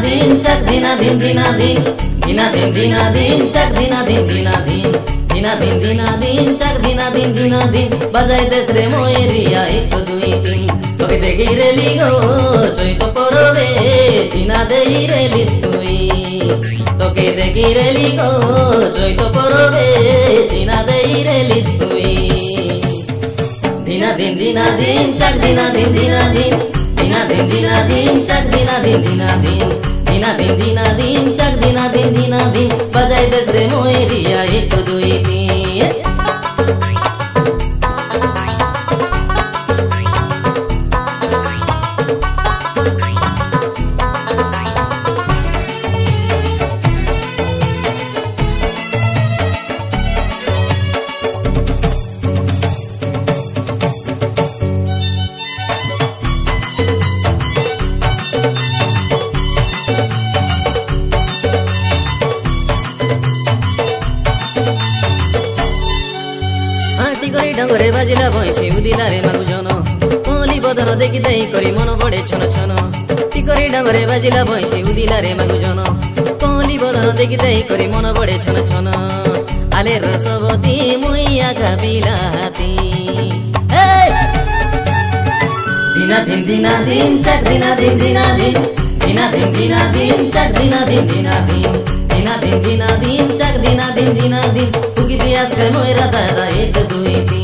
din chak dina din dina din dina din dina din chak dina din dina din dina din dina din chak dina din বাজাই দেশ রে ময়ূরিয়া 1 2 3 তোকে দেখি rally গো চৈত পরবে চিনা দেই রেলিস তুই তোকে দেখি রেলি গো চৈত পরবে চিনা দেই রেলিস তুই দিনা দিন দিনা দিন চাক দিনা দিন দিনা দিন দিনা দিন দিনা দিন চাক দিনা দিন দিনা দিন দিনা দিন দিনা দিন চাক দিনা দিন দিনা দিন বাজাই দেশ রে ময়ূরিয়া 1 2 3 করে ডঙ্গরে বাজিলা বইছি উদিলা রে মাগুজন কোলি বদন দেখি দেই করি মন পড়ে ছন ছন টি করে ডঙ্গরে বাজিলা বইছি উদিলা রে মাগুজন কোলি বদন দেখি দেই করি মন পড়ে ছন ছন আলে রসবতী মুইয়া খাবিলা হাতি দিনা দিন দিনা দিন চাক দিনা দিন দিনা দিন দিনা দিন দিনা দিন চাক দিনা দিন দিনা দিন দিনা দিন দিনা দিন চাক দিনা দিন দিনা দিন তুকি দিয়াস রে ময়রা দাদা 1 2 3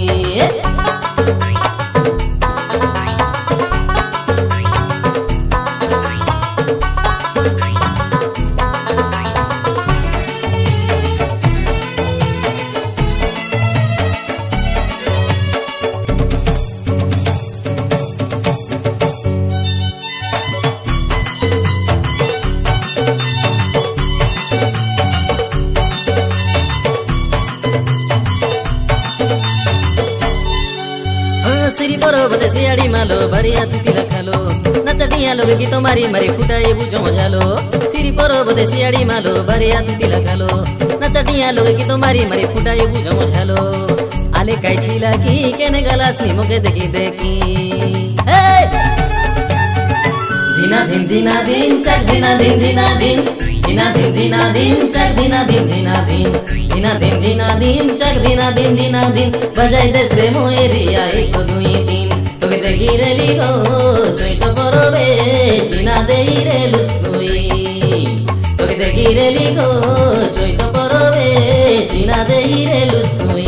सिरी पर्वत सियाड़ी मालो बरिया तुतिला खालो नचटिया लोग गीत मारी मारी फुटाए बुझो झालो सिरी पर्वत सियाड़ी मालो बरिया तुतिला खालो नचटिया लोग गीत मारी मारी फुटाए बुझो झालो आले काई छिला की केने गलास नि मुके देखी देखी दिना दिन दिना दिन चक दिना दिन दिना दिन दिना दिन दिना दिन चक दिना दिन दिना दिन दिना दिन दिना दिन चक दिना दिन बजाई देश रे मयूरिया 1 2 3 তোকে দেখি রেলি গো চৈত পরবে চিনা দেই রেলুস তুই তোকে দেখি রেলি গো চৈত পরবে চিনা দেই রেলুস তুই